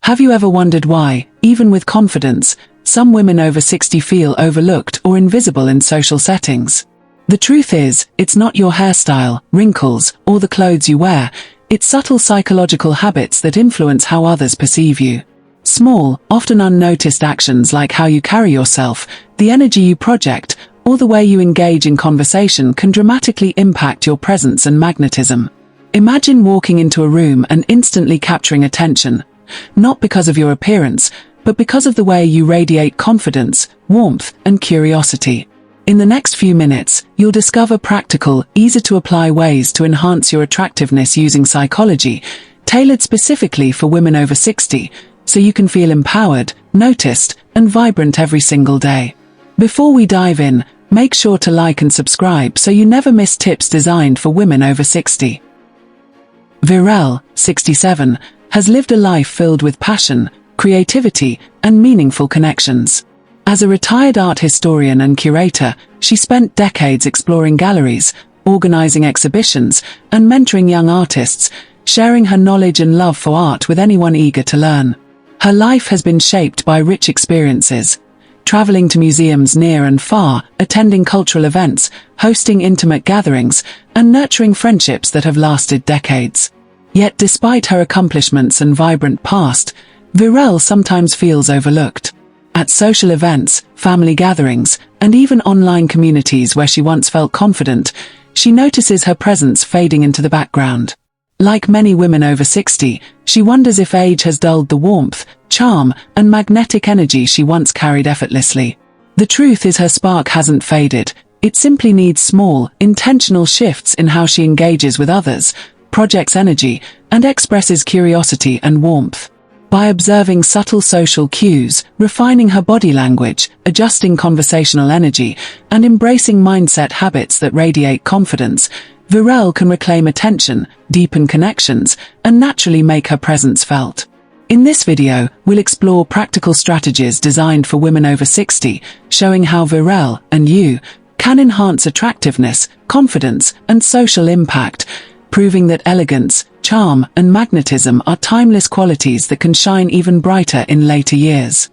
Have you ever wondered why, even with confidence, some women over 60 feel overlooked or invisible in social settings? The truth is, it's not your hairstyle, wrinkles, or the clothes you wear. It's subtle psychological habits that influence how others perceive you. Small, often unnoticed actions like how you carry yourself, the energy you project, or the way you engage in conversation can dramatically impact your presence and magnetism. Imagine walking into a room and instantly capturing attention, not because of your appearance, but because of the way you radiate confidence, warmth, and curiosity. In the next few minutes, you'll discover practical, easy-to-apply ways to enhance your attractiveness using psychology, tailored specifically for women over 60, so you can feel empowered, noticed, and vibrant every single day. Before we dive in, make sure to like and subscribe so you never miss tips designed for women over 60. Virelle, 67, has lived a life filled with passion, creativity, and meaningful connections. As a retired art historian and curator, she spent decades exploring galleries, organizing exhibitions, and mentoring young artists, sharing her knowledge and love for art with anyone eager to learn. Her life has been shaped by rich experiences, traveling to museums near and far, attending cultural events, hosting intimate gatherings, and nurturing friendships that have lasted decades. Yet despite her accomplishments and vibrant past, Virelle sometimes feels overlooked. At social events, family gatherings, and even online communities where she once felt confident, she notices her presence fading into the background. Like many women over 60, she wonders if age has dulled the warmth, charm, and magnetic energy she once carried effortlessly. The truth is her spark hasn't faded, it simply needs small, intentional shifts in how she engages with others, projects energy, and expresses curiosity and warmth. By observing subtle social cues, refining her body language, adjusting conversational energy, and embracing mindset habits that radiate confidence, Virelle can reclaim attention, deepen connections, and naturally make her presence felt. In this video, we'll explore practical strategies designed for women over 60, showing how Virelle, and you, can enhance attractiveness, confidence, and social impact, proving that elegance, charm, and magnetism are timeless qualities that can shine even brighter in later years.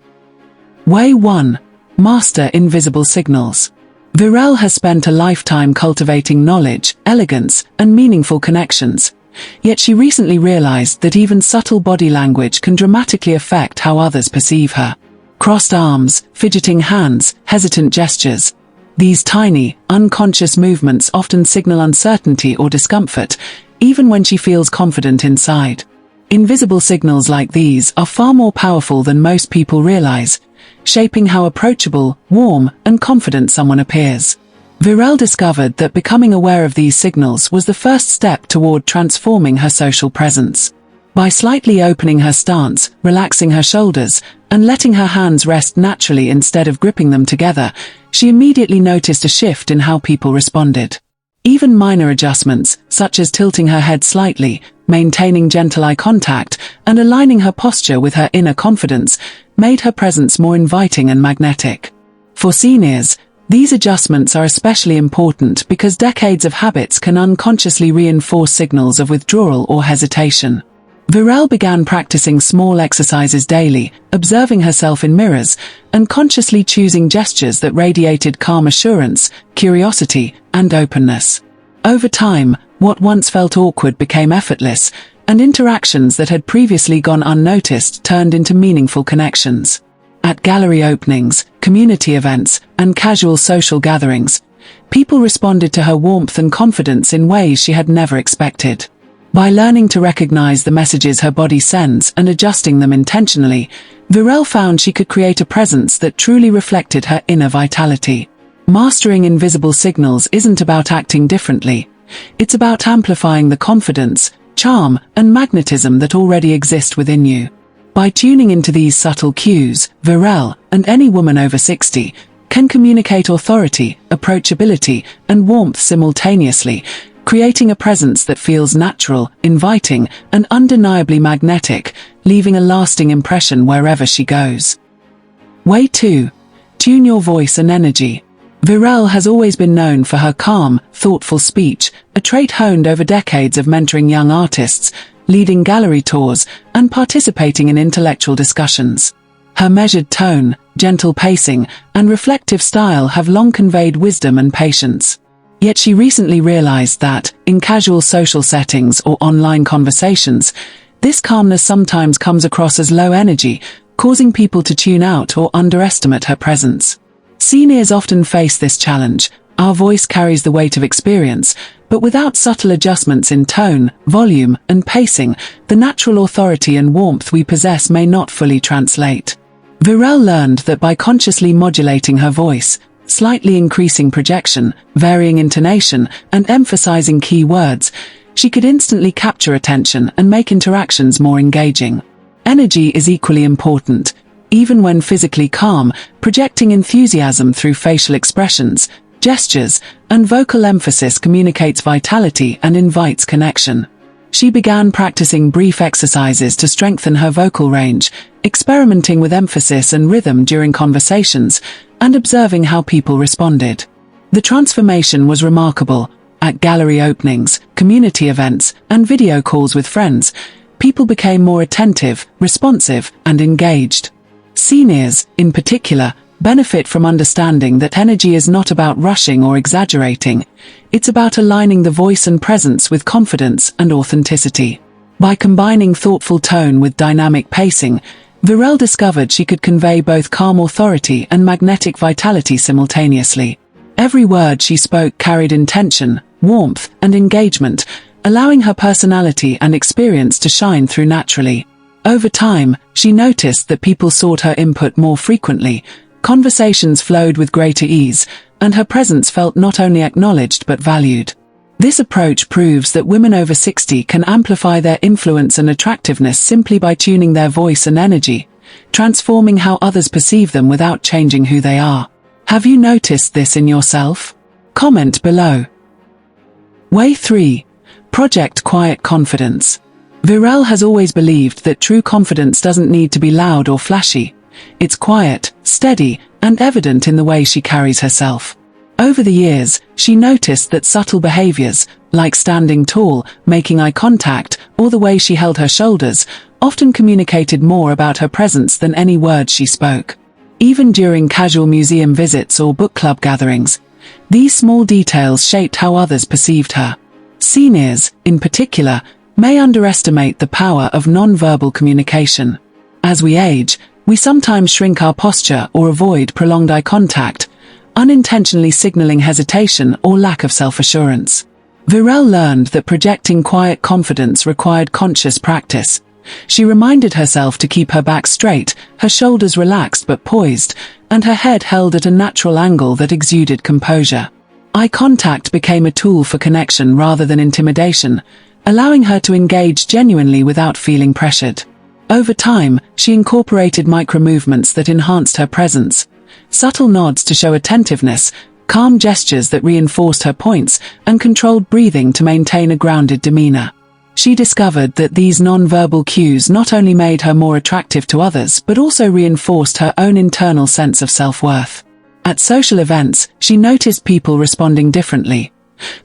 Way 1. Master invisible signals. Virelle has spent a lifetime cultivating knowledge, elegance, and meaningful connections. Yet she recently realized that even subtle body language can dramatically affect how others perceive her. Crossed arms, fidgeting hands, hesitant gestures. These tiny, unconscious movements often signal uncertainty or discomfort, even when she feels confident inside. Invisible signals like these are far more powerful than most people realize, shaping how approachable, warm, and confident someone appears. Virelle discovered that becoming aware of these signals was the first step toward transforming her social presence. By slightly opening her stance, relaxing her shoulders, and letting her hands rest naturally instead of gripping them together, she immediately noticed a shift in how people responded. Even minor adjustments, such as tilting her head slightly, maintaining gentle eye contact, and aligning her posture with her inner confidence, made her presence more inviting and magnetic. For seniors, these adjustments are especially important because decades of habits can unconsciously reinforce signals of withdrawal or hesitation. Virelle began practicing small exercises daily, observing herself in mirrors, and consciously choosing gestures that radiated calm assurance, curiosity, and openness. Over time, what once felt awkward became effortless, and interactions that had previously gone unnoticed turned into meaningful connections. At gallery openings, community events, and casual social gatherings, people responded to her warmth and confidence in ways she had never expected. By learning to recognize the messages her body sends and adjusting them intentionally, Virelle found she could create a presence that truly reflected her inner vitality. Mastering invisible signals isn't about acting differently. It's about amplifying the confidence, charm, and magnetism that already exist within you. By tuning into these subtle cues, Virelle, and any woman over 60, can communicate authority, approachability, and warmth simultaneously, creating a presence that feels natural, inviting, and undeniably magnetic, leaving a lasting impression wherever she goes. Way 2. Tune your voice and energy. Virelle has always been known for her calm, thoughtful speech, a trait honed over decades of mentoring young artists, leading gallery tours, and participating in intellectual discussions. Her measured tone, gentle pacing, and reflective style have long conveyed wisdom and patience. Yet she recently realized that, in casual social settings or online conversations, this calmness sometimes comes across as low energy, causing people to tune out or underestimate her presence. Seniors often face this challenge. Our voice carries the weight of experience, but without subtle adjustments in tone, volume, and pacing, the natural authority and warmth we possess may not fully translate. Virelle learned that by consciously modulating her voice, slightly increasing projection, varying intonation, and emphasizing key words, she could instantly capture attention and make interactions more engaging. Energy is equally important. Even when physically calm, projecting enthusiasm through facial expressions, gestures, and vocal emphasis communicates vitality and invites connection. She began practicing brief exercises to strengthen her vocal range, experimenting with emphasis and rhythm during conversations, and observing how people responded. The transformation was remarkable. At gallery openings, community events, and video calls with friends, people became more attentive, responsive, and engaged. Seniors, in particular, benefit from understanding that energy is not about rushing or exaggerating. It's about aligning the voice and presence with confidence and authenticity. By combining thoughtful tone with dynamic pacing, Virelle discovered she could convey both calm authority and magnetic vitality simultaneously. Every word she spoke carried intention, warmth, and engagement, allowing her personality and experience to shine through naturally. Over time, she noticed that people sought her input more frequently, conversations flowed with greater ease, and her presence felt not only acknowledged but valued. This approach proves that women over 60 can amplify their influence and attractiveness simply by tuning their voice and energy, transforming how others perceive them without changing who they are. Have you noticed this in yourself? Comment below. Way 3. Project quiet confidence. Virelle has always believed that true confidence doesn't need to be loud or flashy. It's quiet, steady, and evident in the way she carries herself. Over the years, she noticed that subtle behaviors, like standing tall, making eye contact, or the way she held her shoulders, often communicated more about her presence than any words she spoke. Even during casual museum visits or book club gatherings, these small details shaped how others perceived her. Seniors, in particular, may underestimate the power of non-verbal communication. As we age, we sometimes shrink our posture or avoid prolonged eye contact, unintentionally signaling hesitation or lack of self-assurance. Virelle learned that projecting quiet confidence required conscious practice. She reminded herself to keep her back straight, her shoulders relaxed but poised, and her head held at a natural angle that exuded composure. Eye contact became a tool for connection rather than intimidation, allowing her to engage genuinely without feeling pressured. Over time, she incorporated micro-movements that enhanced her presence, subtle nods to show attentiveness, calm gestures that reinforced her points, and controlled breathing to maintain a grounded demeanor. She discovered that these non-verbal cues not only made her more attractive to others but also reinforced her own internal sense of self-worth. At social events, she noticed people responding differently.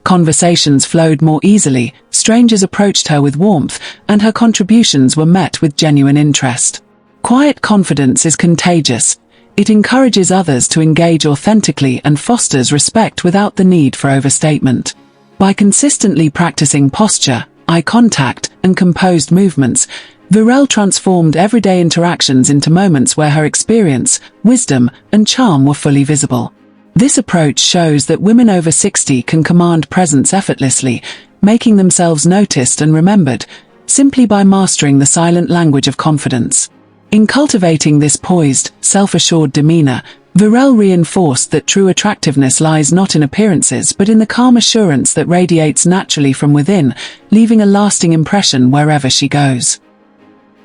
Conversations flowed more easily, strangers approached her with warmth, and her contributions were met with genuine interest. Quiet confidence is contagious. It encourages others to engage authentically and fosters respect without the need for overstatement. By consistently practicing posture, eye contact, and composed movements, Virelle transformed everyday interactions into moments where her experience, wisdom, and charm were fully visible. This approach shows that women over 60 can command presence effortlessly, making themselves noticed and remembered, simply by mastering the silent language of confidence. In cultivating this poised, self-assured demeanor, Virelle reinforced that true attractiveness lies not in appearances but in the calm assurance that radiates naturally from within, leaving a lasting impression wherever she goes.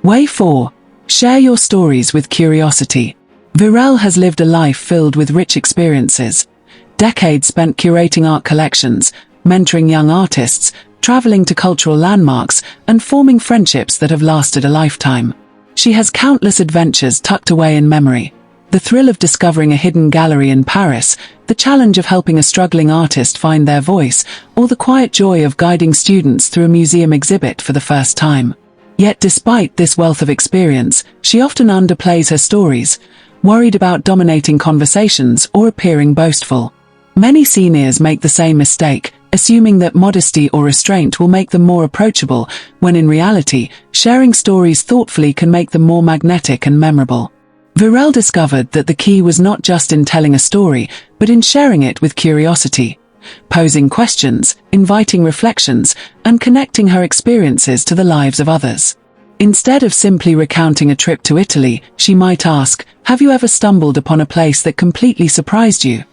Way 4. Share your stories with curiosity. Virelle has lived a life filled with rich experiences. Decades spent curating art collections, mentoring young artists, traveling to cultural landmarks, and forming friendships that have lasted a lifetime. She has countless adventures tucked away in memory. The thrill of discovering a hidden gallery in Paris, the challenge of helping a struggling artist find their voice, or the quiet joy of guiding students through a museum exhibit for the first time. Yet despite this wealth of experience, she often underplays her stories, worried about dominating conversations or appearing boastful. Many seniors make the same mistake, assuming that modesty or restraint will make them more approachable, when in reality, sharing stories thoughtfully can make them more magnetic and memorable. Virelle discovered that the key was not just in telling a story, but in sharing it with curiosity, posing questions, inviting reflections, and connecting her experiences to the lives of others. Instead of simply recounting a trip to Italy, she might ask, "Have you ever stumbled upon a place that completely surprised you?"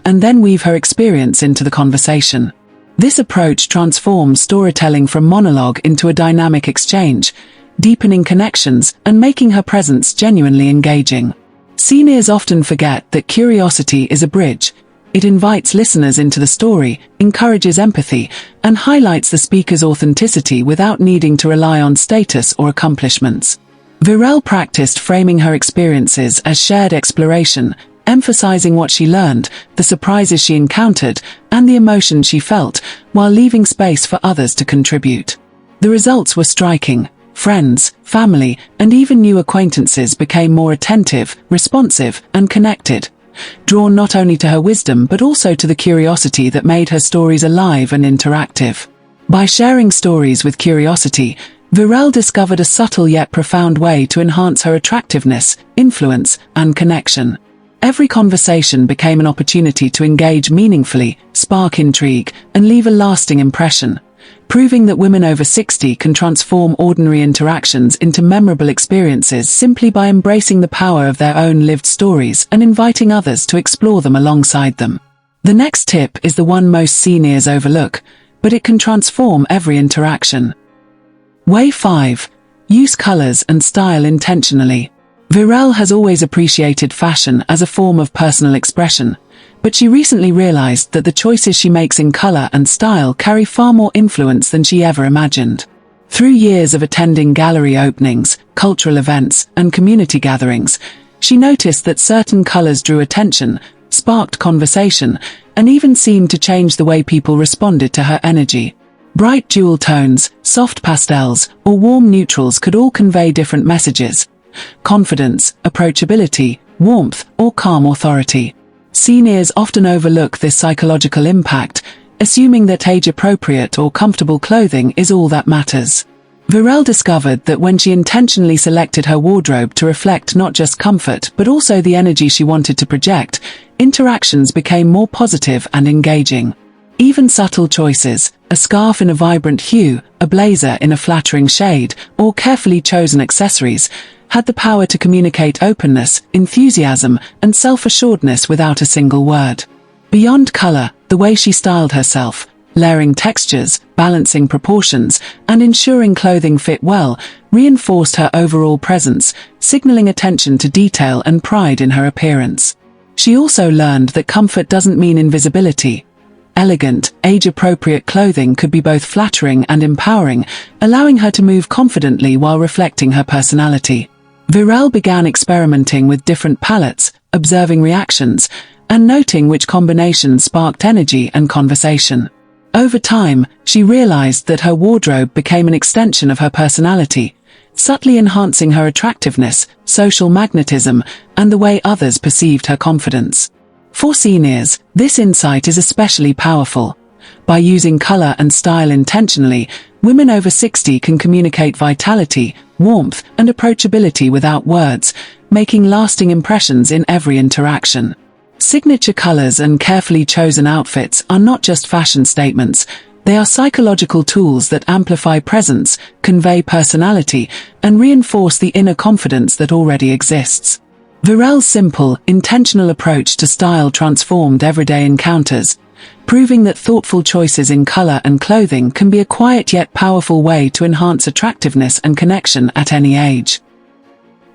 And then weave her experience into the conversation. This approach transforms storytelling from monologue into a dynamic exchange, deepening connections and making her presence genuinely engaging. Seniors often forget that curiosity is a bridge. It invites listeners into the story, encourages empathy, and highlights the speaker's authenticity without needing to rely on status or accomplishments. Virelle practiced framing her experiences as shared exploration, emphasizing what she learned, the surprises she encountered, and the emotions she felt, while leaving space for others to contribute. The results were striking. Friends, family, and even new acquaintances became more attentive, responsive, and connected, drawn not only to her wisdom but also to the curiosity that made her stories alive and interactive. By sharing stories with curiosity, Virelle discovered a subtle yet profound way to enhance her attractiveness, influence, and connection. Every conversation became an opportunity to engage meaningfully, spark intrigue, and leave a lasting impression, proving that women over 60 can transform ordinary interactions into memorable experiences simply by embracing the power of their own lived stories and inviting others to explore them alongside them. The next tip is the one most seniors overlook, but it can transform every interaction. Way 5. Use colors and style intentionally. Virelle has always appreciated fashion as a form of personal expression, but she recently realized that the choices she makes in color and style carry far more influence than she ever imagined. Through years of attending gallery openings, cultural events, and community gatherings, she noticed that certain colors drew attention, sparked conversation, and even seemed to change the way people responded to her energy. Bright jewel tones, soft pastels, or warm neutrals could all convey different messages: confidence, approachability, warmth, or calm authority. Seniors often overlook this psychological impact, assuming that age-appropriate or comfortable clothing is all that matters. Virelle discovered that when she intentionally selected her wardrobe to reflect not just comfort but also the energy she wanted to project, interactions became more positive and engaging. Even subtle choices, a scarf in a vibrant hue, a blazer in a flattering shade, or carefully chosen accessories, had the power to communicate openness, enthusiasm, and self-assuredness without a single word. Beyond color, the way she styled herself, layering textures, balancing proportions, and ensuring clothing fit well, reinforced her overall presence, signaling attention to detail and pride in her appearance. She also learned that comfort doesn't mean invisibility. Elegant, age-appropriate clothing could be both flattering and empowering, allowing her to move confidently while reflecting her personality. Virelle began experimenting with different palettes, observing reactions, and noting which combinations sparked energy and conversation. Over time, she realized that her wardrobe became an extension of her personality, subtly enhancing her attractiveness, social magnetism, and the way others perceived her confidence. For seniors, this insight is especially powerful. By using color and style intentionally, women over 60 can communicate vitality, warmth, and approachability without words, making lasting impressions in every interaction. Signature colors and carefully chosen outfits are not just fashion statements, they are psychological tools that amplify presence, convey personality, and reinforce the inner confidence that already exists. Virelle's simple, intentional approach to style transformed everyday encounters, proving that thoughtful choices in color and clothing can be a quiet yet powerful way to enhance attractiveness and connection at any age.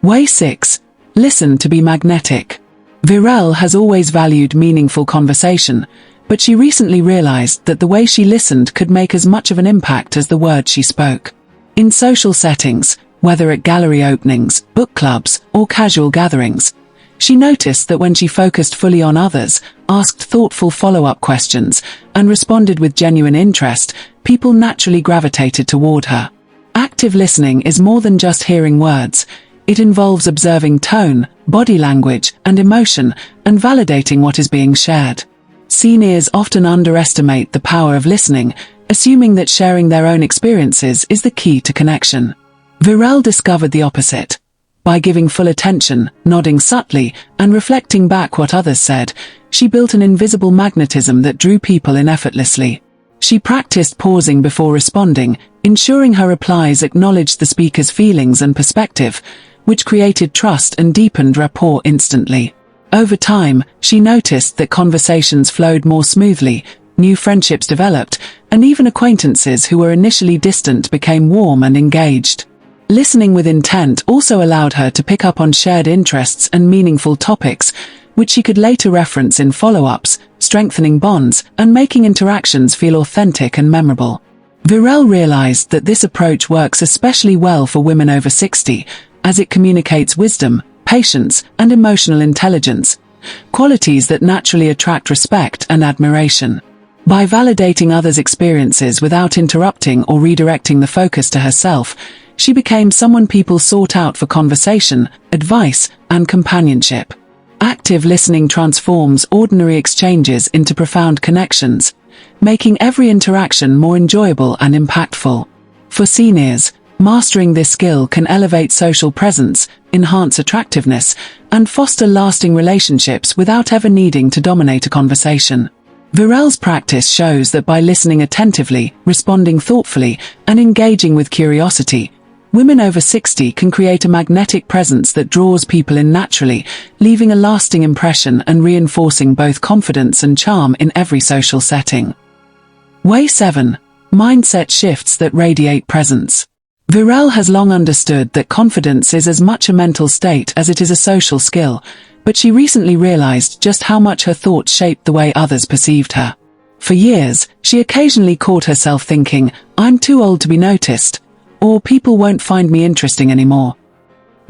Way 6. Listen to be magnetic. Virelle has always valued meaningful conversation, but she recently realized that the way she listened could make as much of an impact as the words she spoke. In social settings, whether at gallery openings, book clubs, or casual gatherings, She noticed that when she focused fully on others, asked thoughtful follow-up questions, and responded with genuine interest, people naturally gravitated toward her. Active listening is more than just hearing words. It involves observing tone, body language, and emotion, and validating what is being shared. Seniors often underestimate the power of listening, assuming that sharing their own experiences is the key to connection. Virelle discovered the opposite. By giving full attention, nodding subtly, and reflecting back what others said, she built an invisible magnetism that drew people in effortlessly. She practiced pausing before responding, ensuring her replies acknowledged the speaker's feelings and perspective, which created trust and deepened rapport instantly. Over time, she noticed that conversations flowed more smoothly, new friendships developed, and even acquaintances who were initially distant became warm and engaged. Listening with intent also allowed her to pick up on shared interests and meaningful topics, which she could later reference in follow-ups, strengthening bonds and making interactions feel authentic and memorable. Virelle realized that this approach works especially well for women over 60, as it communicates wisdom, patience, and emotional intelligence, qualities that naturally attract respect and admiration. By validating others' experiences without interrupting or redirecting the focus to herself, she became someone people sought out for conversation, advice, and companionship. Active listening transforms ordinary exchanges into profound connections, making every interaction more enjoyable and impactful. For seniors, mastering this skill can elevate social presence, enhance attractiveness, and foster lasting relationships without ever needing to dominate a conversation. Virelle's practice shows that by listening attentively, responding thoughtfully, and engaging with curiosity, women over 60 can create a magnetic presence that draws people in naturally, leaving a lasting impression and reinforcing both confidence and charm in every social setting. Way 7. Mindset shifts that radiate presence. Virelle has long understood that confidence is as much a mental state as it is a social skill, but she recently realized just how much her thoughts shaped the way others perceived her. For years, she occasionally caught herself thinking, "I'm too old to be noticed," or "people won't find me interesting anymore."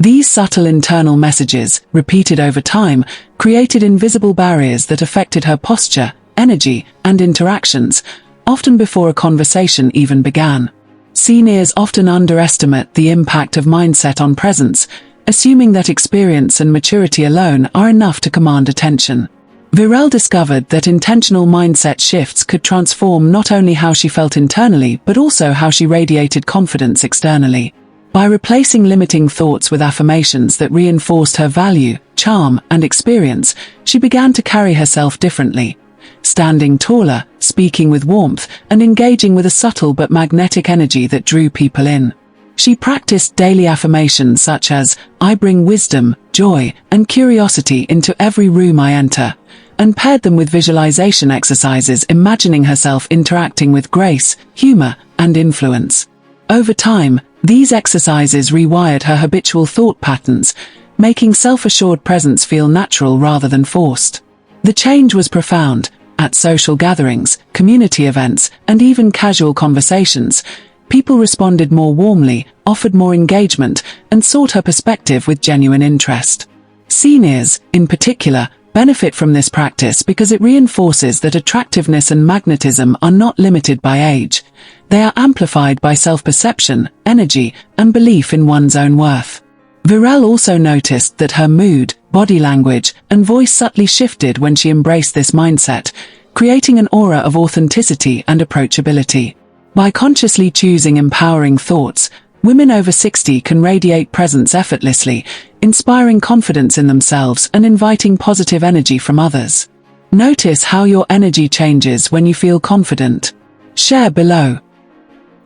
These subtle internal messages, repeated over time, created invisible barriers that affected her posture, energy, and interactions, often before a conversation even began. Seniors often underestimate the impact of mindset on presence, assuming that experience and maturity alone are enough to command attention. Virelle discovered that intentional mindset shifts could transform not only how she felt internally but also how she radiated confidence externally. By replacing limiting thoughts with affirmations that reinforced her value, charm, and experience, she began to carry herself differently, standing taller, speaking with warmth, and engaging with a subtle but magnetic energy that drew people in. She practiced daily affirmations such as, "I bring wisdom, joy, and curiosity into every room I enter," and paired them with visualization exercises imagining herself interacting with grace, humor, and influence. Over time, these exercises rewired her habitual thought patterns, making self-assured presence feel natural rather than forced. The change was profound. At social gatherings, community events, and even casual conversations, people responded more warmly, offered more engagement, and sought her perspective with genuine interest. Seniors, in particular, benefit from this practice because it reinforces that attractiveness and magnetism are not limited by age. They are amplified by self-perception, energy, and belief in one's own worth. Virelle also noticed that her mood, body language, and voice subtly shifted when she embraced this mindset, creating an aura of authenticity and approachability. By consciously choosing empowering thoughts, women over 60 can radiate presence effortlessly, inspiring confidence in themselves and inviting positive energy from others. Notice how your energy changes when you feel confident. Share below.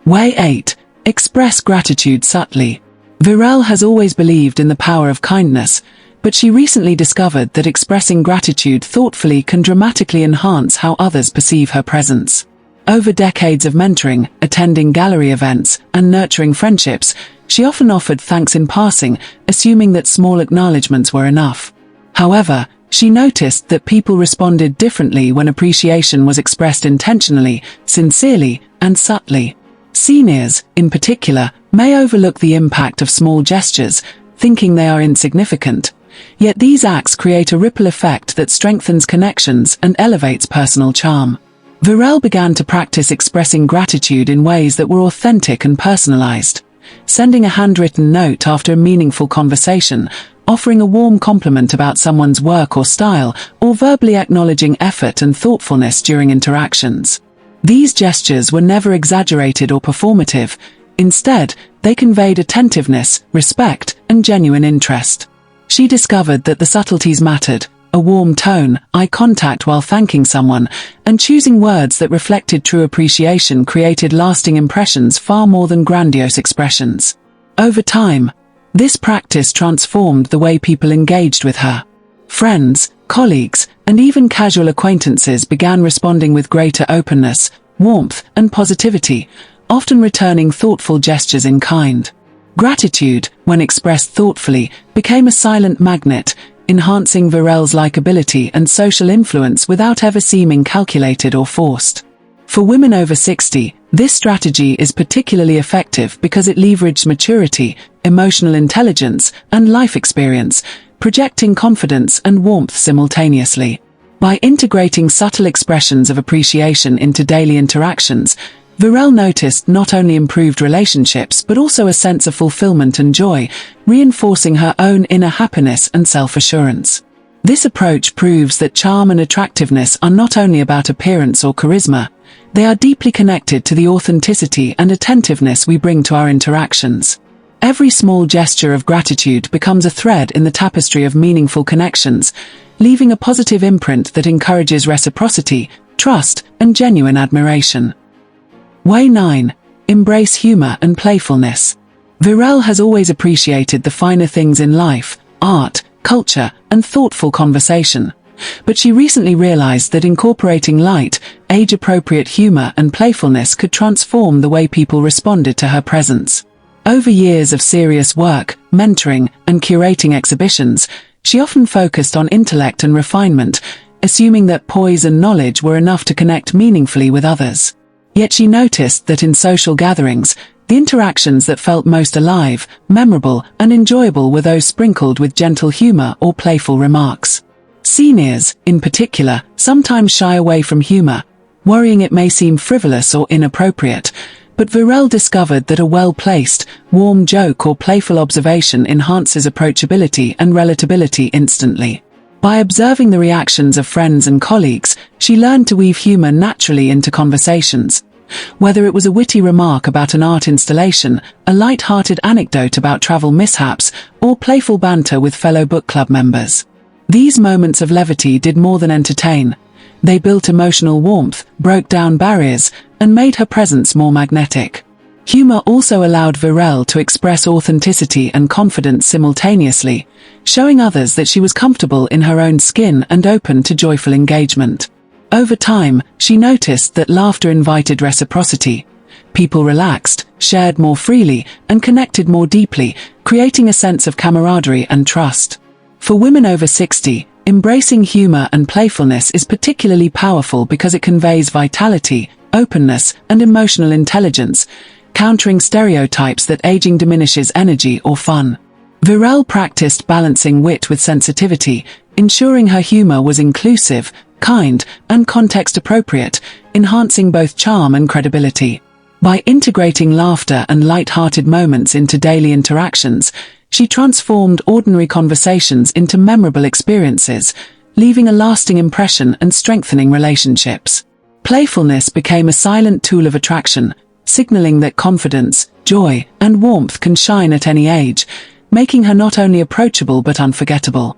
Way 8. Express gratitude subtly. Virelle has always believed in the power of kindness, but she recently discovered that expressing gratitude thoughtfully can dramatically enhance how others perceive her presence. Over decades of mentoring, attending gallery events, and nurturing friendships, she often offered thanks in passing, assuming that small acknowledgements were enough. However, she noticed that people responded differently when appreciation was expressed intentionally, sincerely, and subtly. Seniors, in particular, may overlook the impact of small gestures, thinking they are insignificant. Yet these acts create a ripple effect that strengthens connections and elevates personal charm. Virelle began to practice expressing gratitude in ways that were authentic and personalized, sending a handwritten note after a meaningful conversation, offering a warm compliment about someone's work or style, or verbally acknowledging effort and thoughtfulness during interactions. These gestures were never exaggerated or performative. Instead, they conveyed attentiveness, respect, and genuine interest. She discovered that the subtleties mattered: a warm tone, eye contact while thanking someone, and choosing words that reflected true appreciation created lasting impressions far more than grandiose expressions. Over time, this practice transformed the way people engaged with her. Friends, colleagues, and even casual acquaintances began responding with greater openness, warmth, and positivity, often returning thoughtful gestures in kind. Gratitude, when expressed thoughtfully, became a silent magnet, enhancing Virelle's likability and social influence without ever seeming calculated or forced. For women over 60, this strategy is particularly effective because it leveraged maturity, emotional intelligence, and life experience, projecting confidence and warmth simultaneously. By integrating subtle expressions of appreciation into daily interactions, Virelle noticed not only improved relationships but also a sense of fulfillment and joy, reinforcing her own inner happiness and self-assurance. This approach proves that charm and attractiveness are not only about appearance or charisma, they are deeply connected to the authenticity and attentiveness we bring to our interactions. Every small gesture of gratitude becomes a thread in the tapestry of meaningful connections, leaving a positive imprint that encourages reciprocity, trust, and genuine admiration. Way 9. Embrace humor and playfulness. Virelle has always appreciated the finer things in life: art, culture, and thoughtful conversation. But she recently realized that incorporating light, age-appropriate humor and playfulness could transform the way people responded to her presence. Over years of serious work, mentoring, and curating exhibitions, she often focused on intellect and refinement, assuming that poise and knowledge were enough to connect meaningfully with others. Yet she noticed that in social gatherings, the interactions that felt most alive, memorable, and enjoyable were those sprinkled with gentle humor or playful remarks. Seniors, in particular, sometimes shy away from humor, worrying it may seem frivolous or inappropriate, but Virelle discovered that a well-placed, warm joke or playful observation enhances approachability and relatability instantly. By observing the reactions of friends and colleagues, she learned to weave humor naturally into conversations. Whether it was a witty remark about an art installation, a light-hearted anecdote about travel mishaps, or playful banter with fellow book club members. These moments of levity did more than entertain. They built emotional warmth, broke down barriers, and made her presence more magnetic. Humor also allowed Virelle to express authenticity and confidence simultaneously, showing others that she was comfortable in her own skin and open to joyful engagement. Over time, she noticed that laughter invited reciprocity. People relaxed, shared more freely, and connected more deeply, creating a sense of camaraderie and trust. For women over 60, embracing humor and playfulness is particularly powerful because it conveys vitality, openness, and emotional intelligence, countering stereotypes that aging diminishes energy or fun. Virelle practiced balancing wit with sensitivity, ensuring her humor was inclusive, kind, and context-appropriate, enhancing both charm and credibility. By integrating laughter and light-hearted moments into daily interactions, she transformed ordinary conversations into memorable experiences, leaving a lasting impression and strengthening relationships. Playfulness became a silent tool of attraction, signaling that confidence, joy, and warmth can shine at any age, making her not only approachable but unforgettable.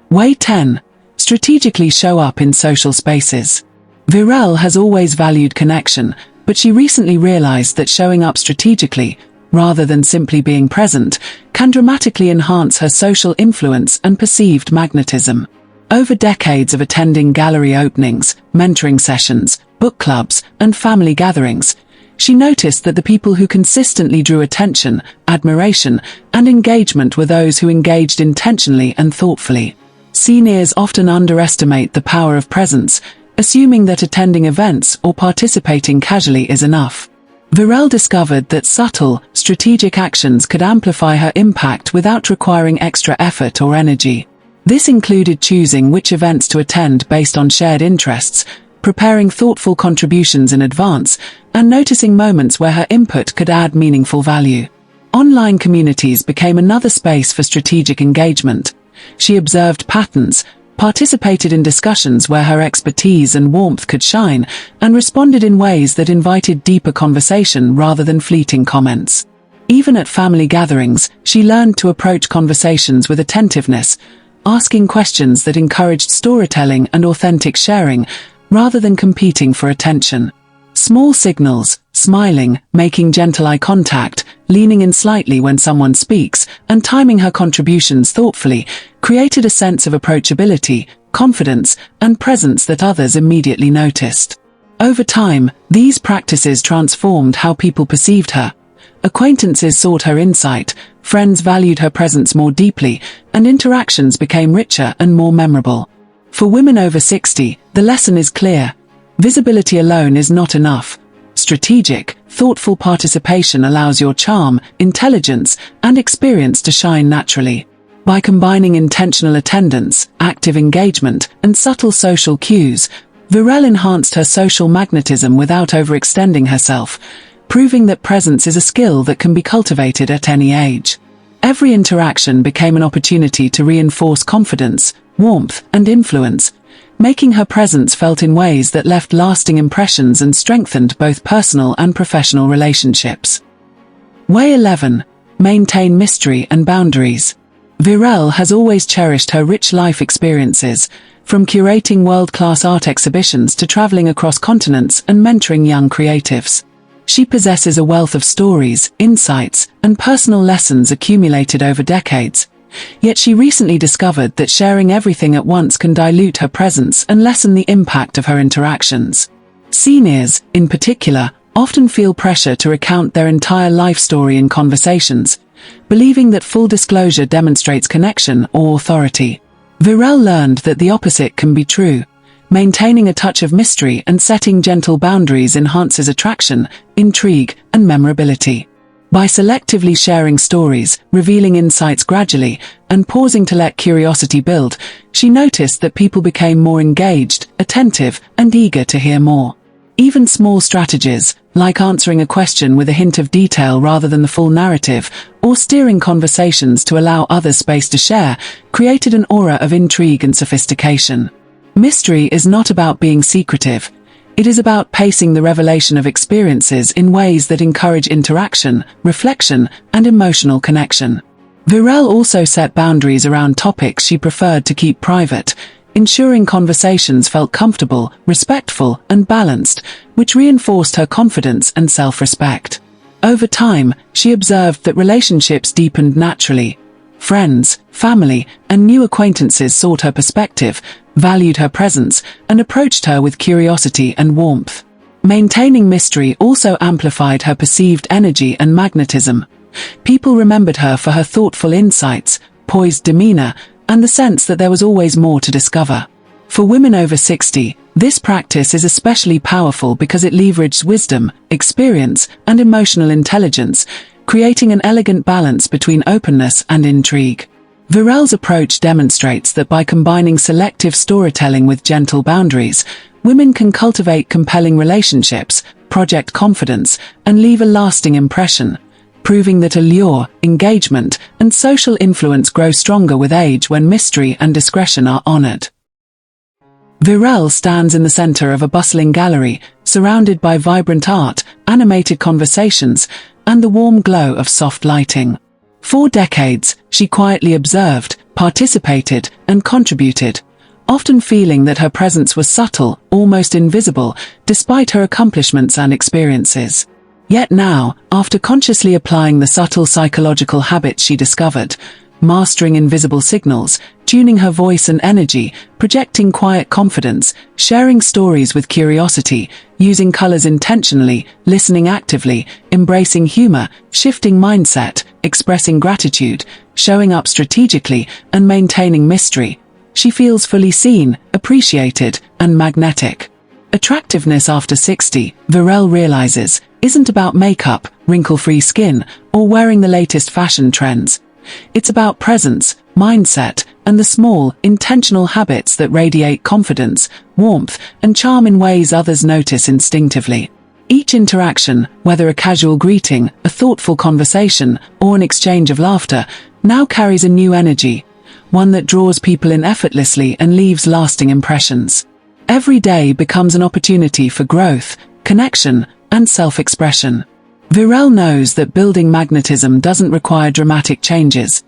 Way 10. Strategically show up in social spaces. Virelle has always valued connection, but she recently realized that showing up strategically, rather than simply being present, can dramatically enhance her social influence and perceived magnetism. Over decades of attending gallery openings, mentoring sessions, book clubs, and family gatherings, she noticed that the people who consistently drew attention, admiration, and engagement were those who engaged intentionally and thoughtfully. Seniors often underestimate the power of presence, assuming that attending events or participating casually is enough. Virelle discovered that subtle, strategic actions could amplify her impact without requiring extra effort or energy. This included choosing which events to attend based on shared interests, preparing thoughtful contributions in advance, and noticing moments where her input could add meaningful value. Online communities became another space for strategic engagement. She observed patterns, participated in discussions where her expertise and warmth could shine, and responded in ways that invited deeper conversation rather than fleeting comments. Even at family gatherings, she learned to approach conversations with attentiveness, asking questions that encouraged storytelling and authentic sharing, rather than competing for attention. Small signals, smiling, making gentle eye contact, leaning in slightly when someone speaks, and timing her contributions thoughtfully, created a sense of approachability, confidence, and presence that others immediately noticed. Over time, these practices transformed how people perceived her. Acquaintances sought her insight, friends valued her presence more deeply, and interactions became richer and more memorable. For women over 60, the lesson is clear. Visibility alone is not enough. Strategic, thoughtful participation allows your charm, intelligence, and experience to shine naturally. By combining intentional attendance, active engagement, and subtle social cues, Virelle enhanced her social magnetism without overextending herself, proving that presence is a skill that can be cultivated at any age. Every interaction became an opportunity to reinforce confidence, warmth, and influence, making her presence felt in ways that left lasting impressions and strengthened both personal and professional relationships. Way 11. Maintain mystery and boundaries. Virelle has always cherished her rich life experiences, from curating world-class art exhibitions to traveling across continents and mentoring young creatives. She possesses a wealth of stories, insights, and personal lessons accumulated over decades. Yet she recently discovered that sharing everything at once can dilute her presence and lessen the impact of her interactions. Seniors, in particular, often feel pressure to recount their entire life story in conversations, believing that full disclosure demonstrates connection or authority. Virelle learned that the opposite can be true. Maintaining a touch of mystery and setting gentle boundaries enhances attraction, intrigue, and memorability. By selectively sharing stories, revealing insights gradually, and pausing to let curiosity build, she noticed that people became more engaged, attentive, and eager to hear more. Even small strategies, like answering a question with a hint of detail rather than the full narrative, or steering conversations to allow others space to share, created an aura of intrigue and sophistication. Mystery is not about being secretive. It is about pacing the revelation of experiences in ways that encourage interaction, reflection, and emotional connection. Virelle also set boundaries around topics she preferred to keep private, ensuring conversations felt comfortable, respectful, and balanced, which reinforced her confidence and self-respect. Over time, she observed that relationships deepened naturally. Friends, family, and new acquaintances sought her perspective, valued her presence, and approached her with curiosity and warmth. Maintaining mystery also amplified her perceived energy and magnetism. People remembered her for her thoughtful insights, poised demeanor, and the sense that there was always more to discover. For women over 60, this practice is especially powerful because it leveraged wisdom, experience, and emotional intelligence, creating an elegant balance between openness and intrigue. Virelle's approach demonstrates that by combining selective storytelling with gentle boundaries, women can cultivate compelling relationships, project confidence, and leave a lasting impression, proving that allure, engagement, and social influence grow stronger with age when mystery and discretion are honored. Virelle stands in the center of a bustling gallery, surrounded by vibrant art, animated conversations, and the warm glow of soft lighting. For decades, she quietly observed, participated, and contributed, often feeling that her presence was subtle, almost invisible, despite her accomplishments and experiences. Yet now, after consciously applying the subtle psychological habits she discovered, mastering invisible signals, tuning her voice and energy, projecting quiet confidence, sharing stories with curiosity, using colors intentionally, listening actively, embracing humor, shifting mindset, expressing gratitude, showing up strategically, and maintaining mystery, she feels fully seen, appreciated, and magnetic. Attractiveness after 60, Virelle realizes, isn't about makeup, wrinkle-free skin, or wearing the latest fashion trends. It's about presence, mindset, and the small, intentional habits that radiate confidence, warmth, and charm in ways others notice instinctively. Each interaction, whether a casual greeting, a thoughtful conversation, or an exchange of laughter, now carries a new energy, one that draws people in effortlessly and leaves lasting impressions. Every day becomes an opportunity for growth, connection, and self-expression. Virelle knows that building magnetism doesn't require dramatic changes.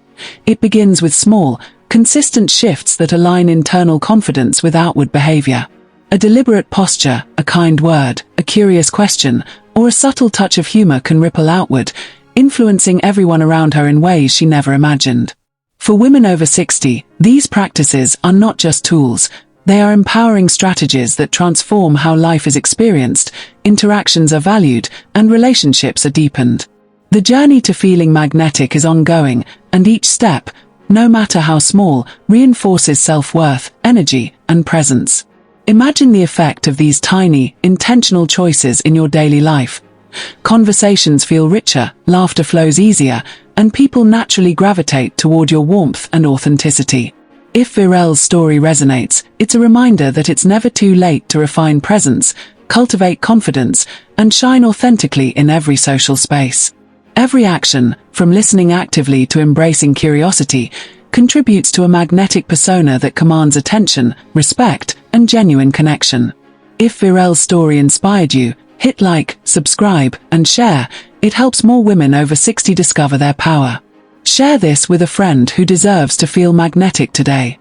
It begins with small, consistent shifts that align internal confidence with outward behavior. A deliberate posture, a kind word, a curious question, or a subtle touch of humor can ripple outward, influencing everyone around her in ways she never imagined. For women over 60, these practices are not just tools. They are empowering strategies that transform how life is experienced, interactions are valued, and relationships are deepened. The journey to feeling magnetic is ongoing, and each step, no matter how small, reinforces self-worth, energy, and presence. Imagine the effect of these tiny, intentional choices in your daily life. Conversations feel richer, laughter flows easier, and people naturally gravitate toward your warmth and authenticity. If Virelle's story resonates, it's a reminder that it's never too late to refine presence, cultivate confidence, and shine authentically in every social space. Every action, from listening actively to embracing curiosity, contributes to a magnetic persona that commands attention, respect, and genuine connection. If Virelle's story inspired you, hit like, subscribe, and share. It helps more women over 60 discover their power. Share this with a friend who deserves to feel magnetic today.